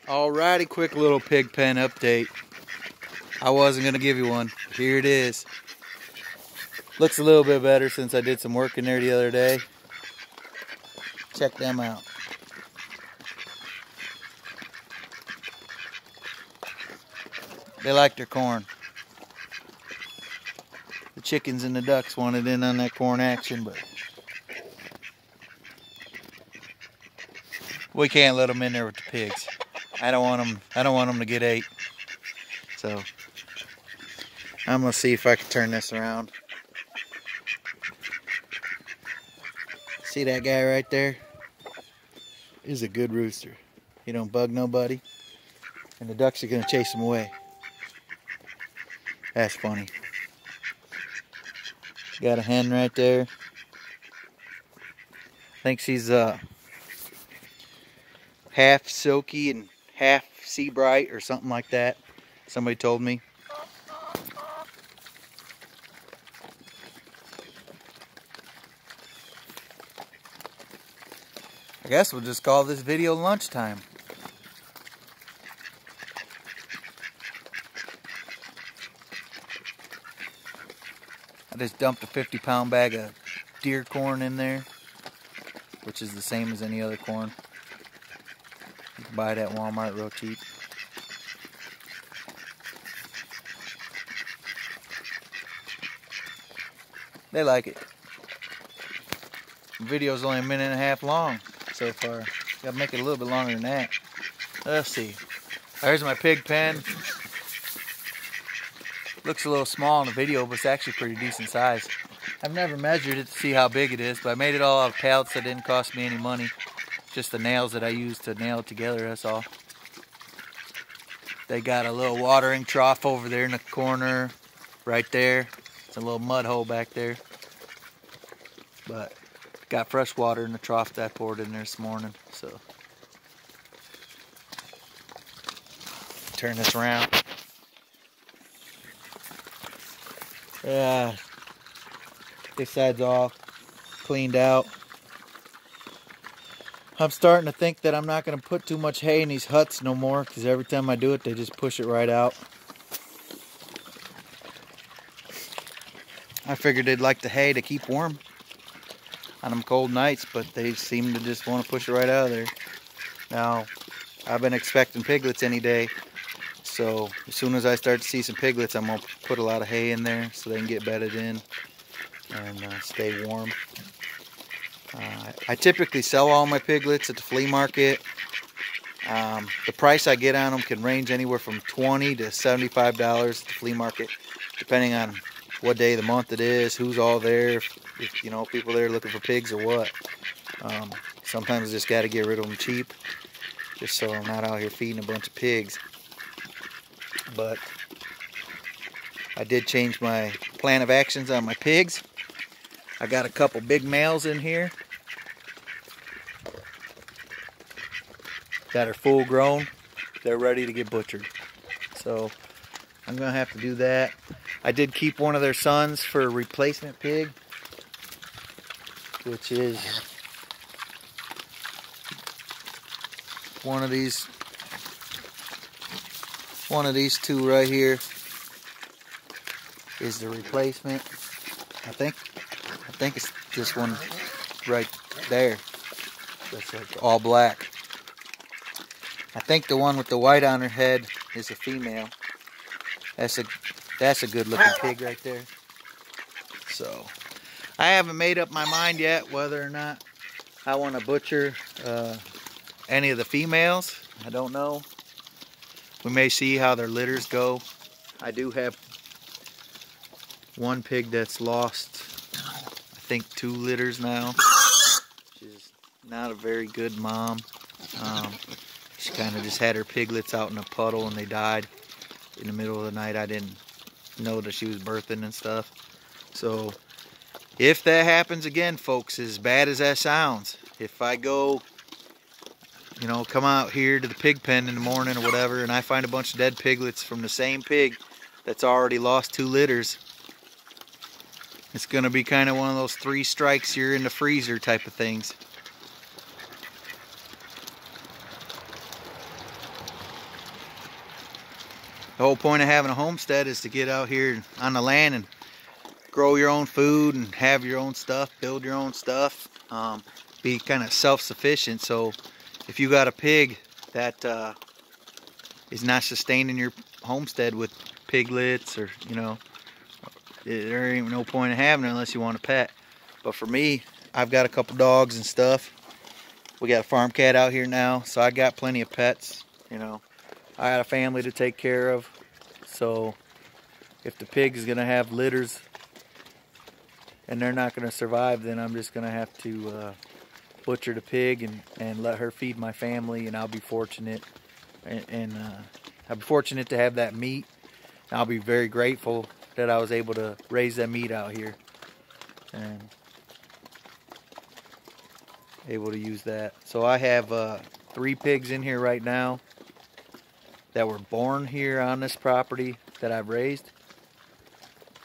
Alrighty, quick little pig pen update. I wasn't going to give you one. Here it is. Looks a little bit better since I did some work in there the other day. Check them out. They like their corn. The chickens and the ducks wanted in on that corn action, but we can't let them in there with the pigs. I don't want them to get ate. So I'm gonna see if I can turn this around. See that guy right there? He's a good rooster. He don't bug nobody, and the ducks are gonna chase him away. That's funny. Got a hen right there. Thinks she's half silky and half sea bright or something like that. Somebody told me. I guess we'll just call this video lunchtime. I just dumped a 50-pound bag of deer corn in there, which is the same as any other corn. You can buy it at Walmart real cheap. They like it. The video's only a minute and a half long so far. Gotta make it a little bit longer than that. Let's see. There's my pig pen. Looks a little small in the video, but it's actually pretty decent size. I've never measured it to see how big it is, but I made it all out of pallets that didn't cost me any money. Just the nails that I used to nail it together, that's all. They got a little watering trough over there in the corner, right there. It's a little mud hole back there. But got fresh water in the trough that I poured in there this morning, so. Turn this around. Yeah, this side's all cleaned out. I'm starting to think that I'm not going to put too much hay in these huts no more, because every time I do it, they just push it right out. I figured they'd like the hay to keep warm on them cold nights, but they seem to just want to push it right out of there. Now, I've been expecting piglets any day. So as soon as I start to see some piglets, I'm going to put a lot of hay in there so they can get bedded in and stay warm. I typically sell all my piglets at the flea market. The price I get on them can range anywhere from $20 to $75 at the flea market, depending on what day of the month it is, who's all there, if you know, people there looking for pigs or what. Sometimes I just got to get rid of them cheap, just so I'm not out here feeding a bunch of pigs. But I did change my plan of actions on my pigs. I got a couple big males in here that are full grown. They're ready to get butchered. So I'm gonna have to do that. I did keep one of their sons for a replacement pig, which is one of these two right here is the replacement. I think it's this one right there. That's like all black. I think the one with the white on her head is a female. That's a good looking pig right there. So I haven't made up my mind yet whether or not I want to butcher any of the females. I don't know. We may see how their litters go. I do have one pig that's lost, I think, 2 litters now. She's not a very good mom. She kind of just had her piglets out in a puddle and they died in the middle of the night. I didn't know that she was birthing and stuff. So if that happens again, folks, as bad as that sounds, if I go, you know, come out here to the pig pen in the morning or whatever, and I find a bunch of dead piglets from the same pig that's already lost 2 litters, it's going to be kind of one of those 3 strikes, you're in the freezer type of things. The whole point of having a homestead is to get out here on the land and grow your own food and have your own stuff, build your own stuff, be kind of self-sufficient. So if you got a pig that is not sustaining your homestead with piglets, or there ain't no point in having it unless you want a pet. But for me, I've got a couple dogs and stuff. We got a farm cat out here now, so I got plenty of pets. I got a family to take care of. So if the pig is gonna have litters and they're not gonna survive, then I'm just gonna have to butcher the pig and let her feed my family, and I'll be fortunate. And I'll be fortunate to have that meat. I'll be very grateful that I was able to raise that meat out here and able to use that. So I have 3 pigs in here right now that were born here on this property that I've raised.